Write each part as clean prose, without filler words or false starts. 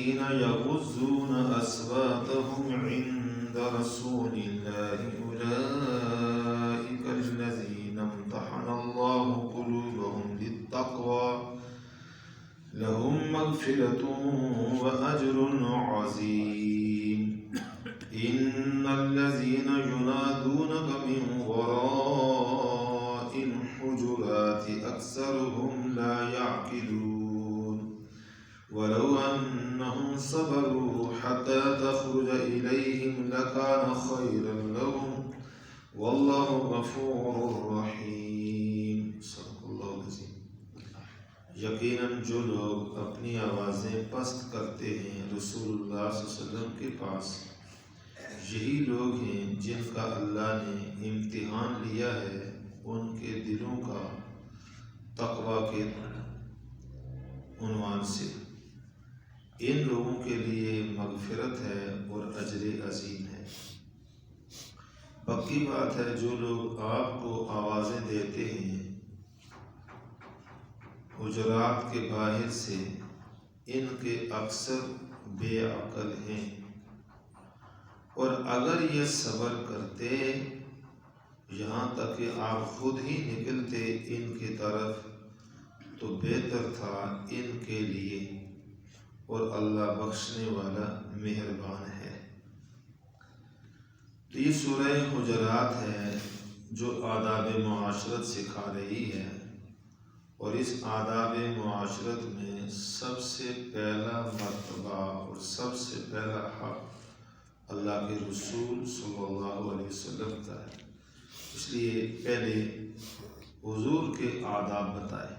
الذين يغضون أصواتهم عند رسول الله أولئك الذين امتحن الله قلوبهم للتقوى لهم مغفرة وأجر عظيم إن الذين ينادونك من وراء الحجرات أكثرهم لا يعقلون ولو أنهم صبروا حتى تخرج إليهم لكان خيرا لهم والله غفور رحيم صدق اللہ العظیم۔ یقیناً جو لوگ اپنی آوازیں پست کرتے ہیں رسول اللہ صلی اللہ علیہ وسلم کے پاس، یہی لوگ ہیں جن کا اللہ نے امتحان لیا ہے ان کے دلوں کا تقوی کے عنوان سے۔ ان لوگوں کے لیے مغفرت ہے اور اجر عظیم ہے۔ پکی بات ہے جو لوگ آپ کو آوازیں دیتے ہیں حجرات کے باہر سے، ان کے اکثر بے عقل ہیں، اور اگر یہ صبر کرتے یہاں تک کہ آپ خود ہی نکلتے ان کی طرف تو بہتر تھا ان کے لیے، اور اللہ بخشنے والا مہربان ہے۔ تو یہ سورہ حجرات ہے جو آداب معاشرت سکھا رہی ہے، اور اس آداب معاشرت میں سب سے پہلا مرتبہ اور سب سے پہلا حق اللہ کے رسول صلی اللہ علیہ وسلم کا ہے۔ اس لیے پہلے حضور کے آداب بتائے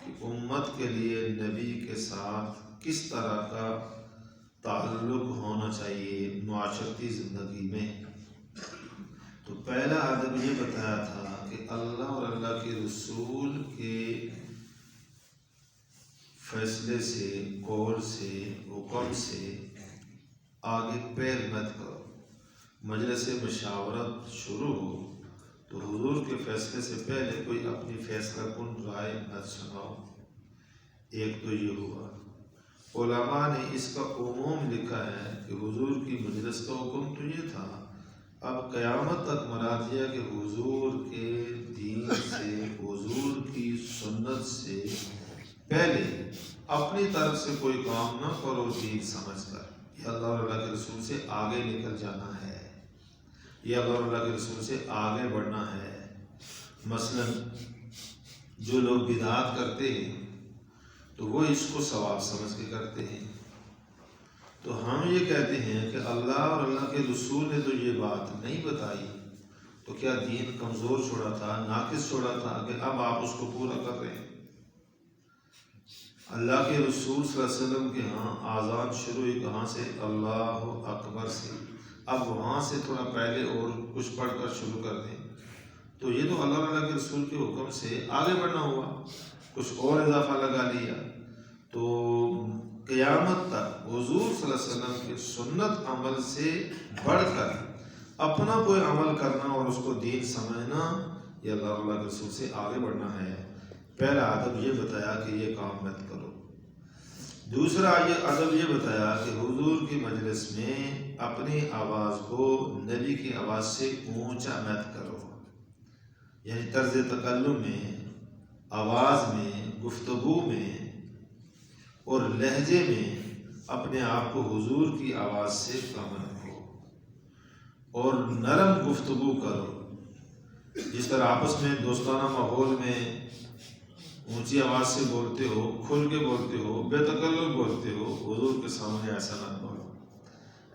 کہ امت کے لیے نبی کے ساتھ کس طرح کا تعلق ہونا چاہیے معاشرتی زندگی میں۔ تو پہلا ادب یہ بتایا تھا کہ اللہ اور اللہ کے رسول کے فیصلے سے، قول سے، حکم سے آگے پیر مت کرو۔ مجلس مشاورت شروع ہو تو حضور کے فیصلے سے پہلے کوئی اپنی فیصلہ کن رائے مت سناؤ۔ ایک تو یہ ہوا۔ علماء نے اس کا عموم لکھا ہے کہ حضور کی مجلس کا حکم تو یہ تھا، اب قیامت تک مراد یہ کہ حضور کے دین سے، حضور کی سنت سے پہلے اپنی طرف سے کوئی کام نہ کرو دین سمجھ کر۔ یہ اللہ اور اللہ کے رسول سے آگے نکل جانا ہے، یہ اللہ اور اللہ کے رسول سے آگے بڑھنا ہے۔ مثلا جو لوگ بدعات کرتے ہیں تو وہ اس کو ثواب سمجھ کے کرتے ہیں، تو ہم یہ کہتے ہیں کہ اللہ اور اللہ کے رسول نے تو یہ بات نہیں بتائی، تو کیا دین کمزور چھوڑا تھا، ناقص چھوڑا تھا کہ اب آپ اس کو پورا کر رہے ہیں؟ اللہ کے رسول صلی اللہ علیہ وسلم کے ہاں آذان شروع ہوئی کہاں سے؟ اللہ اکبر سے۔ اب وہاں سے تھوڑا پہلے اور کچھ پڑھ کر شروع کر دیں، تو یہ تو اللہ اور اللہ کے رسول کے حکم سے آگے بڑھنا ہوا، کچھ اور اضافہ لگا لیا۔ تو قیامت تک حضور صلی اللہ علیہ وسلم کے سنت عمل سے بڑھ کر اپنا کوئی عمل کرنا اور اس کو دین سمجھنا، یہ اللہ اور اللہ کے رسول سے آگے بڑھنا ہے۔ پہلا ادب یہ بتایا کہ یہ کام مت کرو۔ دوسرا یہ ادب یہ بتایا کہ حضور کی مجلس میں اپنی آواز کو نبی کی آواز سے اونچا مت کرو، یعنی طرز تکلم میں، آواز میں، گفتگو میں اور لہجے میں اپنے آپ کو حضور کی آواز سے کم رکھو اور نرم گفتگو کرو۔ جس طرح آپس میں دوستانہ ماحول میں اونچی آواز سے بولتے ہو، کھل کے بولتے ہو، بے تکلف بولتے ہو، حضور کے سامنے ایسا نہ بولو۔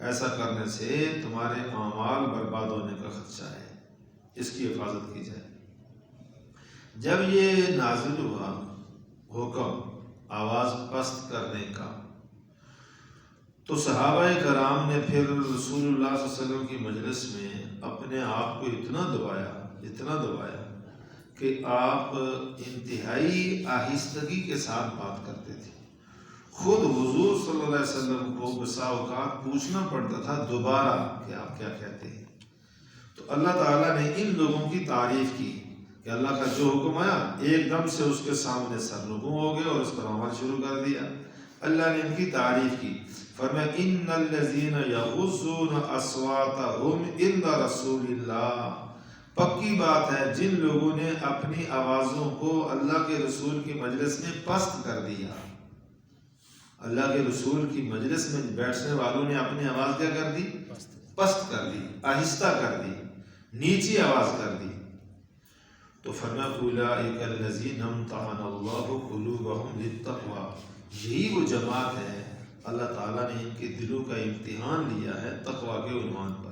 ایسا کرنے سے تمہارے اعمال برباد ہونے کا خدشہ ہے، اس کی حفاظت کی جائے۔ جب یہ نازل ہوا حکم آواز پست کرنے کا، تو صحابہ کرام نے پھر رسول اللہ صلی اللہ علیہ وسلم کی مجلس میں اپنے آپ کو اتنا دبایا کہ آپ انتہائی آہستگی کے ساتھ بات کرتے تھے۔ خود حضور صلی اللہ علیہ وسلم کو بسا اوقات پوچھنا پڑتا تھا دوبارہ کہ آپ کیا کہتے ہیں۔ تو اللہ تعالیٰ نے ان لوگوں کی تعریف کی کہ اللہ کا جو حکم آیا ایک دم سے اس کے سامنے سر رکوع ہو گئے اور اس پر عمل شروع کر دیا۔ اللہ نے ان کی تعریف کی، فرمایا ان الذین یغضون اصواتهم عند رسول اللہ، پکی بات ہے جن لوگوں نے اپنی آوازوں کو اللہ کے رسول کی مجلس میں پست کر دیا۔ اللہ کے رسول کی مجلس میں بیٹھنے والوں نے اپنی آواز کیا کر دی؟ پست کر دی، آہستہ کر دی، نیچی آواز کر دی۔ تو فرمایا اولئک الذین امتحن اللہ قلوبہم للتقوی، یہی وہ جماعت ہے اللہ تعالیٰ نے ان کے دلوں کا امتحان لیا ہے تقوی کے عنوان پر۔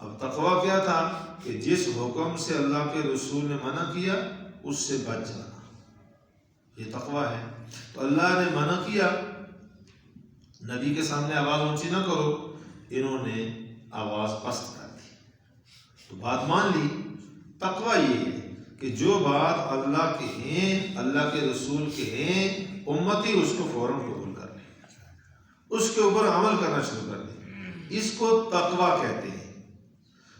اب تقوی کیا تھا کہ جس حکم سے اللہ کے رسول نے منع کیا اس سے بچ جانا، یہ تقوی ہے۔ تو اللہ نے منع کیا نبی کے سامنے آواز اونچی نہ کرو، انہوں نے آواز پست کر دی، تو بات مان لی۔ تقوی یہ ہے کہ جو بات اللہ کے ہیں، اللہ کے رسول کے ہیں، امتی اس کو فوراً قبول کر لیں، اس کے اوپر عمل کرنا شروع کر دیں، اس کو تقوی کہتے ہیں۔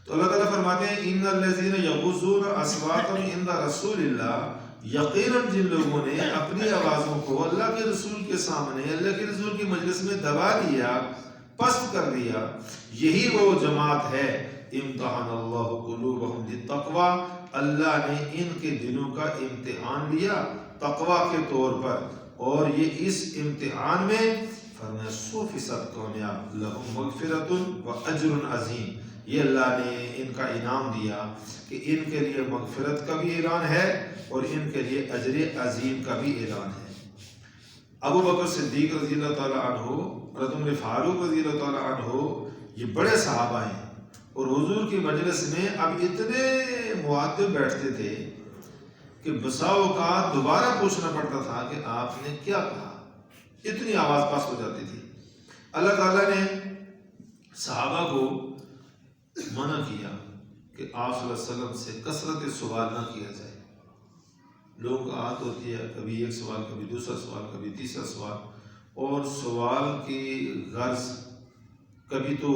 تو اللہ تعالیٰ فرماتے ہیں ان الذین یغضون اصواتهم عند رسول اللہ، یقیناً جن لوگوں نے اپنی آوازوں کو اللہ کے رسول کے سامنے، اللہ کے رسول کی مجلس میں دبا دیا، پست کر دیا، یہی وہ جماعت ہے امتحان اللہ قلوبہم للتقوی، اللہ نے ان کے دلوں کا امتحان لیا تقوی کے طور پر، اور یہ اس امتحان میں فرمایا 100% کامیاب، لہم مغفرۃ و اجر عظیم، یہ اللہ نے ان کا انعام دیا کہ ان کے لیے مغفرت کا بھی اعلان ہے اور ان کے لیے اجر عظیم کا بھی اعلان ہے۔ ابو بکر صدیق رضی اللہ تعالیٰ عنہ اور عمر فاروق رضی اللہ تعالیٰ عنہ یہ بڑے صحابہ ہیں، اور حضور کی مجلس میں اب اتنے مؤدب بیٹھتے تھے کہ بسا اوقات دوبارہ پوچھنا پڑتا تھا کہ آپ نے کیا کہا، اتنی آواز پست ہو جاتی تھی۔ اللہ تعالیٰ نے صحابہ کو منع کیا کہ آپ صلی اللہ علیہ وسلم سے کثرت سوال نہ کیا جائے۔ لوگوں کا عادت ہوتی ہے کبھی ایک سوال، کبھی دوسرا سوال، کبھی تیسرا سوال، اور سوال کی غرض کبھی تو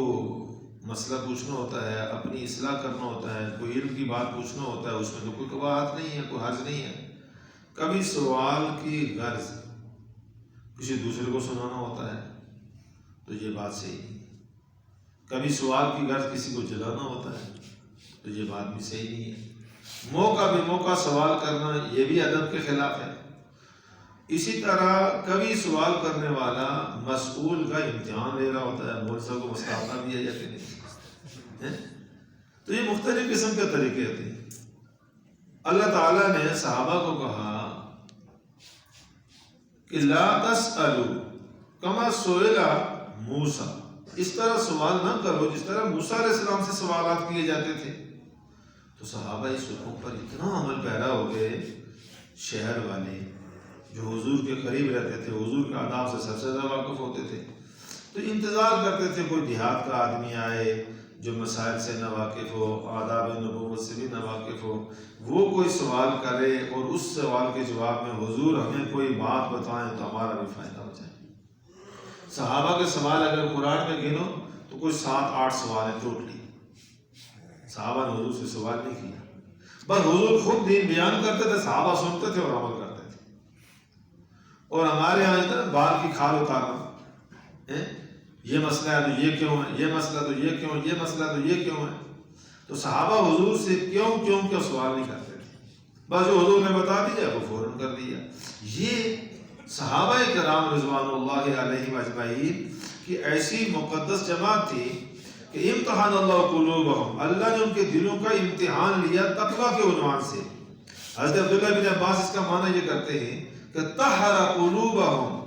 مسئلہ پوچھنا ہوتا ہے، اپنی اصلاح کرنا ہوتا ہے، کوئی علم کی بات پوچھنا ہوتا ہے، اس میں تو کوئی قباحت نہیں ہے، کوئی حرج نہیں ہے۔ کبھی سوال کی غرض کسی دوسرے کو سنانا ہوتا ہے، تو یہ بات صحیح نہیں ہے۔ کبھی سوال کی غرض کسی کو جلانا ہوتا ہے، تو یہ بات بھی صحیح نہیں ہے۔ موقع بے موقع سوال کرنا یہ بھی ادب کے خلاف ہے۔ اسی طرح کبھی سوال کرنے والا مسئول کا امتحان لے رہا ہوتا ہے، مولوی صاحب کو مستعفی دیا جاتے نہیں، تو یہ مختلف قسم کے طریقے ہوتے ہیں۔ اللہ تعالیٰ نے صحابہ کو کہا کہ لا تسألوا کما سئل موسیٰ، اس طرح سوال نہ کرو جس طرح موسیٰ علیہ السلام سے سوالات کیے جاتے تھے۔ تو صحابہ اس حکم پر اتنا عمل پیرا ہو گئے، شہر والے جو حضور کے قریب رہتے تھے، حضور کے آداب سے سب سے زیادہ واقف ہوتے تھے، تو انتظار کرتے تھے کوئی دیہات کا آدمی آئے جو مسائل سے نہ واقف ہو، آداب نبوت سے بھی نہ واقف ہو، وہ کوئی سوال کرے اور اس سوال کے جواب میں حضور ہمیں کوئی بات بتائیں تو ہمارا بھی فائدہ ہو جائے۔ صحابہ کے سوال اگر قرآن میں گنو تو کوئی 7-8 سوال ہیں ٹوٹلی، صحابہ نے حضور سے سوال نہیں کیا، بس حضور خود دین بیان کرتے تھے، صحابہ سنتے تھے اور عمل کرتے تھے۔ اور ہمارے یہاں اتنا بال کی کھال اتارنا، یہ مسئلہ ہے تو یہ کیوں ہے، یہ مسئلہ تو یہ کیوں، یہ مسئلہ تو یہ کیوں ہے، تو صحابہ حضور سے کیوں سوال نہیں کرتے تھے، بس جو حضور نے بتا دیا وہ فوراً کر دیا۔ یہ صحابہ کرام رضوان اللہ علیہم اجمعین کی ایسی مقدس جماعت تھی کہ امتحان اللہ قلوبہم، اللہ نے ان کے دلوں کا امتحان لیا تقویٰ کے عنوان سے۔ حضرت عبداللہ بن عباس اس کا معنی یہ کرتے ہیں کہ طہر قلوبہم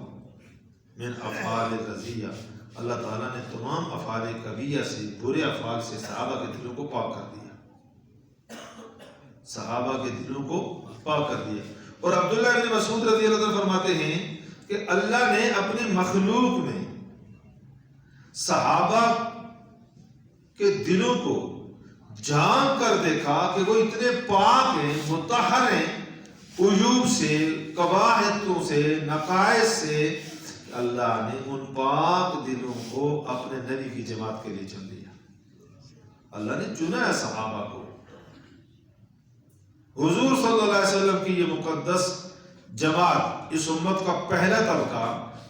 من افعال الرذیہ، اللہ تعالیٰ نے تمام افعال کبیہ سے، برے افعال سے صحابہ کے دلوں کو پاک کر دیا، صحابہ کے دلوں کو پاک کر دیا۔ اور عبداللہ بن مسعود رضی اللہ عنہ فرماتے ہیں کہ اللہ نے اپنے مخلوق میں صحابہ کے دلوں کو جان کر دیکھا کہ وہ اتنے پاک ہیں، مطہر ہیں عیوب سے، قباحتوں سے، نقائص سے، اللہ نے ان پاک دلوں کو اپنے نبی کی جماعت کے لیے چن لیا۔ اللہ نے چنا ہے صحابہ کو۔ حضور صلی اللہ علیہ وسلم کی یہ مقدس جماعت، اس امت کا پہلا طبقہ،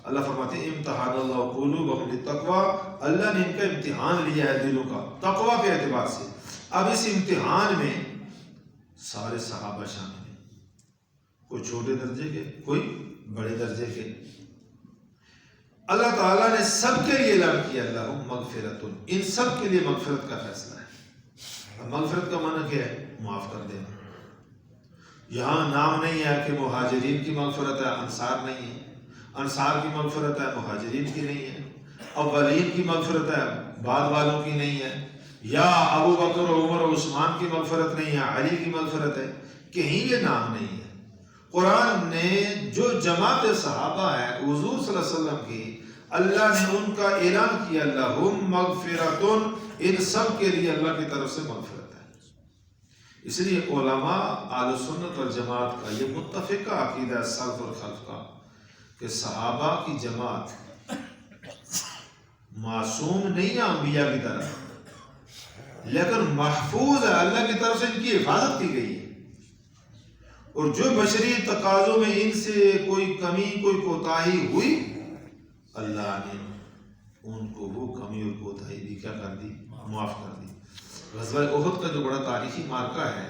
اللہ فرماتے ہیں امتحان اللہ قلوبہم للتقوی، اللہ نے ان کا امتحان لیا ہے دلوں کا تقوی کے اعتبار سے۔ اب اس امتحان میں سارے صحابہ شامل ہیں، کوئی چھوٹے درجے کے، کوئی بڑے درجے کے۔ اللہ تعالیٰ نے سب کے لیے اعلان کیا اللہم مغفرۃ، ان سب کے لیے مغفرت کا فیصلہ ہے۔ اب مغفرت کا معنی کیا ہے؟ معاف کر دینا۔ یہاں نام نہیں ہے کہ مہاجرین کی مغفرت ہے، انصار نہیں ہے، انصار کی مغفرت ہے، مہاجرین کی نہیں ہے، اولین کی مغفرت ہے، بعد والوں کی نہیں ہے، یا ابو بکر و عمر و عثمان کی مغفرت نہیں ہے، علی کی مغفرت ہے، کہیں یہ نام نہیں ہے۔ قرآن نے جو جماعت صحابہ ہے حضور صلی اللہ علیہ وسلم کی، اللہ نے ان کا اعلان کیا لہم مغفرۃ، ان سب کے لیے اللہ کی طرف سے مغفرت ہے۔ اس لیے علماء اہل سنت والجماعت کا یہ متفقہ عقیدہ سلف اور خلف کا کہ صحابہ کی جماعت معصوم نہیں ہے انبیاء کی طرح، لیکن محفوظ ہے، اللہ کی طرف سے ان کی حفاظت کی گئی ہے، اور جو بشری تقاضوں میں ان سے کوئی کمی کوئی کوتاہی ہوئی، اللہ نے ان کو وہ کمی اور کوتاہی بھی کیا کر دی؟ معاف کر دی۔ غزوہ احد کا جو بڑا تاریخی معرکہ ہے،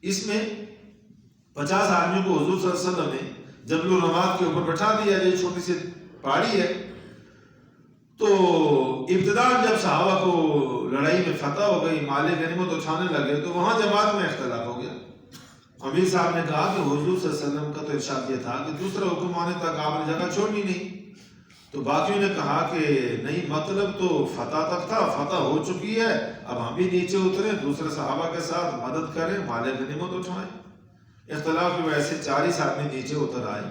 اس میں 50 آدمیوں کو حضور صلی اللہ علیہ وسلم نے جبل الرماد کے اوپر بٹھا دیا، جو چھوٹی سی پہاڑی ہے۔ تو ابتداء جب صحابہ کو لڑائی میں فتح ہو گئی، مال غنیمت اٹھانے لگے، تو وہاں جماعت میں اختلاف ہو گیا۔ امیر صاحب نے کہا کہ حضور صلی اللہ علیہ وسلم کا تو ارشاد یہ تھا کہ دوسرا حکم آنے تک آپ نے جگہ چھوڑنی نہیں۔ تو باقیوں نے کہا کہ نہیں، مطلب تو فتح تک تھا، فتح ہو چکی ہے، اب ہم بھی نیچے اتریں، دوسرے صحابہ کے ساتھ مدد کریں، مال غنیمت اٹھائیں۔ اختلاف کی وجہ سے 40 آدمی نیچے اتر آئے،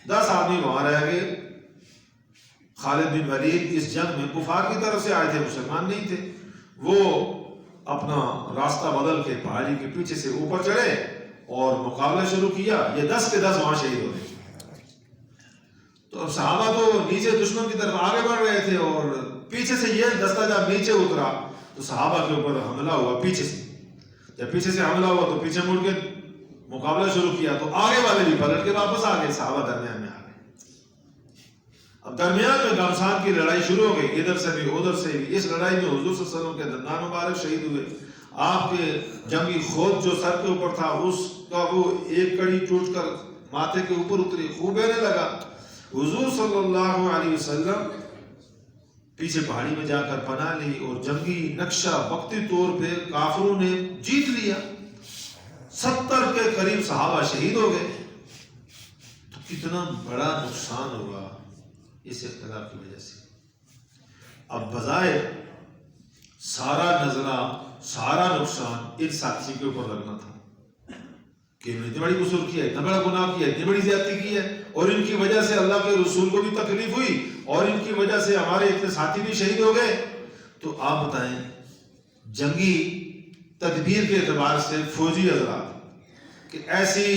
10 آدمی وہاں رہ گئے۔ خالد بن ولید اس جنگ میں کفار کی طرف سے آئے تھے، مسلمان نہیں تھے، وہ اپنا راستہ بدل کے پہاڑی کے پیچھے سے اوپر چڑھے اور مقابلہ شروع کیا۔ یہ 10 کے 10 وہاں شہید ہو گئے۔ تو اب صحابہ تو نیچے دشمن کی طرف آگے بڑھ رہے تھے، اور پیچھے سے یہ دستہ جب نیچے اترا تو صحابہ کے اوپر حملہ ہوا پیچھے سے۔ جب پیچھے سے حملہ ہوا تو پیچھے مڑ کے مقابلہ شروع کیا، تو آگے والے بھی پلٹ کے واپس آ گئے، صحابہ درمیان میں آ گئے۔ اب درمیان میں گھمسان کی لڑائی شروع ہو گئی، ادھر سے بھی ادھر سے بھی۔ اس لڑائی میں حضور صلی اللہ علیہ وسلم کے دندان مبارک شہید ہوئے، آپ کے جنگی خود جو سر کے اوپر تھا اس کا وہ ایک کڑی ٹوٹ کر ماتھے کے اوپر اتری، خوب بہنے لگا۔ حضور صلی اللہ علیہ وسلم پیچھے پہاڑی میں جا کر پناہ لی، اور جنگی نقشہ وقتی طور پہ کافروں نے جیت لیا، 70 کے قریب صحابہ شہید ہو گئے۔ تو کتنا بڑا نقصان ہوا اس اختلاف کی وجہ سے۔ اب بظاہر سارا نظرہ، سارا نقصان ان ساتھی کے اوپر لگنا تھا کہ انہوں نے اتنی بڑی قصور کیا، اتنا بڑا گناہ کیا، اتنی بڑی زیادتی کی ہے، اور ان کی وجہ سے اللہ کے رسول کو بھی تکلیف ہوئی، اور ان کی وجہ سے ہمارے اتنے ساتھی بھی شہید ہو گئے۔ تو آپ بتائیں، جنگی تدبیر کے اعتبار سے فوجی حضرات کہ ایسی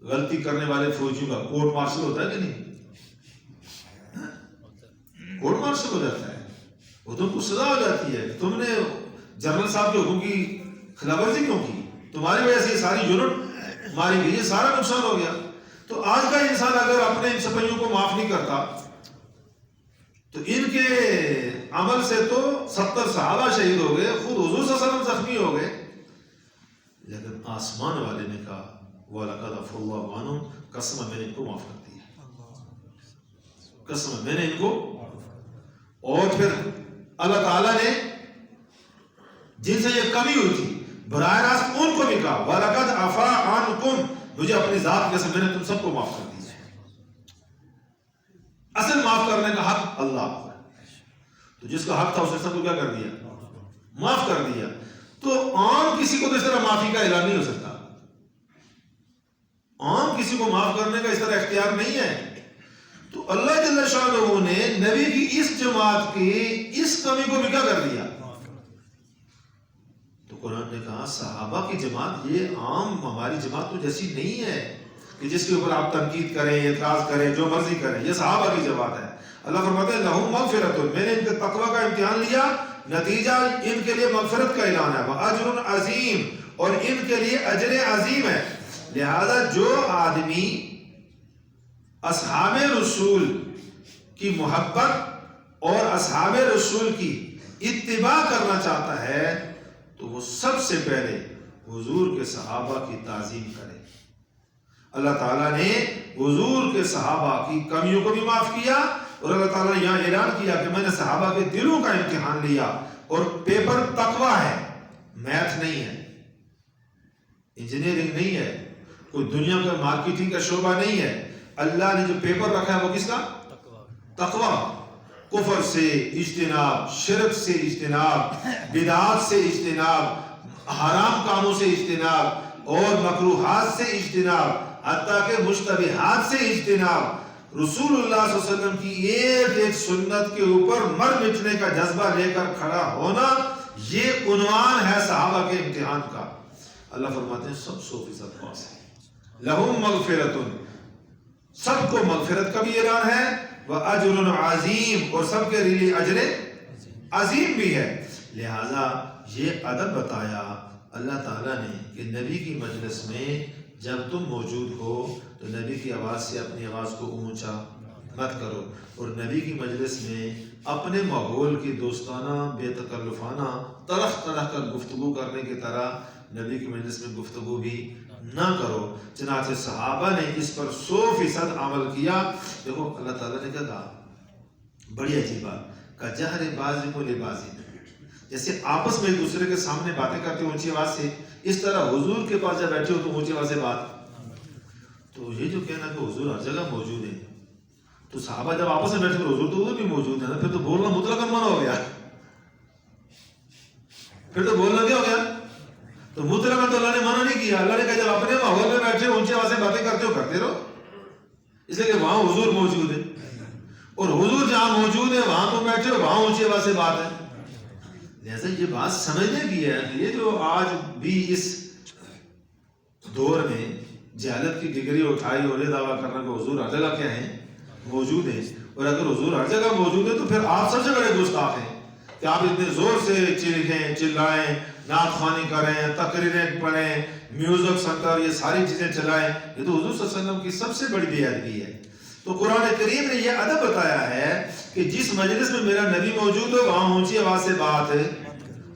غلطی کرنے والے فوجیوں کا کورٹ مارشل ہوتا ہے کہ نہیں؟ کورٹ مارشل ہو جاتا ہے، وہ تم کو سزا ہو جاتی ہے، تم نے جنرل صاحب کے حکم کی خلاف ورزی کیوں کی، تمہاری وجہ سے یہ ساری یونٹ ماری گئی، یہ سارا نقصان ہو گیا۔ تو آج کا انسان اگر اپنے ان سپاہیوں کو معاف نہیں کرتا تو ان کے عمل سے تو 70 صحابہ شہید ہو گئے، خود حضور صلی اللہ علیہ وسلم زخمی ہو گئے، لیکن آسمان والے نے کہا وَلَقَدْ عَفَا اللَّهُ عَنْهُمْ، قسم میں نے ان کو معاف کر دیا، قسم میں نے ان کو۔ اور پھر اللہ تعالیٰ نے جن سے یہ کمی ہوئی تھی براہ راست ان کو بھی کہا وَلَقَدْ عَفَا عَنْكُمْ، مجھے اپنی ذات کے قسم میں نے تم سب کو معاف کر دیا۔ اصل معاف کرنے کا حق اللہ کو ہے، تو جس کا حق تھا اس نے سب کو کیا کر دیا؟ معاف کر دیا۔ تو عام کسی کو تو اس طرح معافی کا اعلان نہیں ہو سکتا، عام کسی کو معاف کرنے کا اس طرح اختیار نہیں ہے۔ تو اللہ جل شانہ نے نبی کی اس جماعت کی اس کمی کو بھی کیا کر دیا؟ تو قرآن نے کہا صحابہ کی جماعت یہ عام ہماری جماعت تو جیسی نہیں ہے کہ جس کے اوپر آپ تنقید کریں، اعتراض کریں، جو مرضی کریں، یہ صحابہ کی جماعت ہے۔ اللہ فرماتے ہیں لہم مغفرۃ، میں نے ان کے تقوی کا امتحان لیا، نتیجہ ان کے لیے مغفرت کا اعلان ہے، وَأَجْرٌ عظیم، اور ان کے لیے اجر عظیم ہے۔ لہذا جو آدمی اصحاب رسول کی محبت اور اصحاب رسول کی اتباع کرنا چاہتا ہے تو وہ سب سے پہلے حضور کے صحابہ کی تعظیم کرے. اللہ تعالیٰ نے حضور کے صحابہ کی کمیوں کو بھی معاف کیا اور اللہ تعالیٰ نے یہاں اعلان کیا کہ میں نے صحابہ کے دلوں کا امتحان لیا اور پیپر تقویٰ ہے، میتھ نہیں ہے، انجینئرنگ نہیں ہے، کوئی دنیا کا مارکیٹنگ کا شعبہ نہیں ہے. اللہ نے جو پیپر رکھا ہے وہ کس کا؟ تقویٰ. کفر سے اجتناب، شرک سے اجتناب، بدعات سے اجتناب، حرام کاموں سے اجتناب اور مکروہات سے اجتناب، حتیٰ کہ مشتبہات سے اجتناب. رسول اللہ صلی اللہ علیہ وسلم کی ایک ایک سنت کے اوپر مر مٹنے کا جذبہ لے کر کھڑا ہونا، یہ عنوان ہے صحابہ کے امتحان کا. اللہ فرماتے ہیں سب 100% پاس ہے. لہم مغفرتن، سب کو مغفرت کا بھی اعلان ہے، وَأَجْرٌ عَظِيمٌ، اور سب کے لیے اجر عظیم بھی ہے. لہذا یہ ادب بتایا اللہ تعالیٰ نے کہ نبی کی مجلس میں جب تم موجود ہو تو نبی کی آواز سے اپنی آواز کو اونچا مت کرو، اور نبی کی مجلس میں اپنے ماحول کی دوستانہ بے تکلفانہ طرح طرح کا گفتگو کرنے کی طرح نبی کی مجلس میں گفتگو بھی نہ کرو. چنانچہ صحابہ نے اس پر 100% عمل کیا. دیکھو اللہ تعالیٰ نے کیا کہا، بڑی عجیب بات، کہ جہر بازی کو لبازی، جیسے آپس میں ایک دوسرے کے سامنے باتیں کرتے ہو اونچی آواز سے، اس طرح حضور کے پاس جب بیٹھے ہو تو اونچی آواز سے بات. تو یہ جو کہنا کہ حضور ہر جگہ موجود ہے، تو صحابہ جب آپس میں بیٹھے تو حضور تو ادھر بھی موجود ہے نا، پھر تو بولنا مطلقاً منع ہو گیا. پھر تو بولنا کیا ہو گیا؟ تو مطلقاً تو اللہ نے منع نہیں کیا. اللہ نے کہا جب اپنے ماحول میں بیٹھے اونچی آواز سے باتیں کرتے ہو کرتے رہو، اس لیے کہ وہاں حضور موجود ہے، اور حضور جہاں موجود ہے وہاں تم بیٹھے ہو، وہاں اونچی آواز سے بات ہے. لہذا یہ بات سمجھنے کی ہے. یہ جو آج بھی اس دور میں جہالت کی ڈگری اٹھائی اور یہ دعویٰ کرنا کہ حضور ہر جگہ کیا ہے موجود ہے، اور اگر حضور ہر جگہ موجود ہے تو پھر آپ سب سے بڑے گستاخ ہیں کہ آپ اتنے زور سے چیخیں چلائیں، نعت خوانی کریں، تقریریں پڑھیں، میوزک سنٹر، یہ ساری چیزیں چلائیں. یہ تو حضور صلی اللہ علیہ وسلم کی سب سے بڑی بے ادبی ہے. تو قرآن کریم نے یہ ادب بتایا ہے کہ جس مجلس میں میرا نبی موجود ہو وہاں اونچی آواز سے بات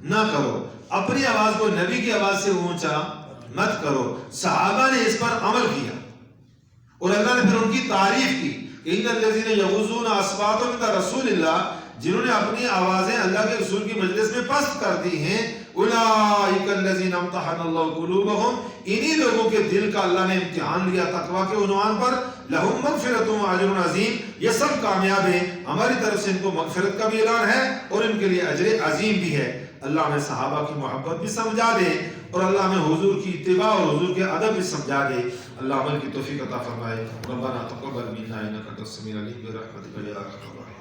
نہ کرو، اپنی آواز کو نبی کی آواز سے اونچا مت کرو. صحابہ نے اس پر عمل کیا اور اللہ نے پھر ان کی تعریف کی، ان الذین یغضون اصواتهم عند رسول اللہ، جنہوں نے اپنی آوازیں اللہ کے رسول کی مجلس میں پست کر دی ہیں، اولئک الذین امتحن اللہ قلوبہم، انہی لوگوں کے دل کا اللہ نے امتحان لیا تقویٰ کے عنوان پر. لہم مغفرۃ واجر عظیم، یہ سب کامیاب ہیں، ہماری طرف سے ان کو مغفرت کا بھی اعلان ہے اور ان کے لیے اجر عظیم بھی ہے. اللہ ہمیں صحابہ کی محبت بھی سمجھا دے اور اللہ ہمیں حضور کی اتباع اور حضور کے ادب بھی سمجھا دے. اللہ عمل کی توفیق عطا فرمائے. ربنا تقبل منا انک انت السمیع العلیم برحمتک یا ارحم الراحمین.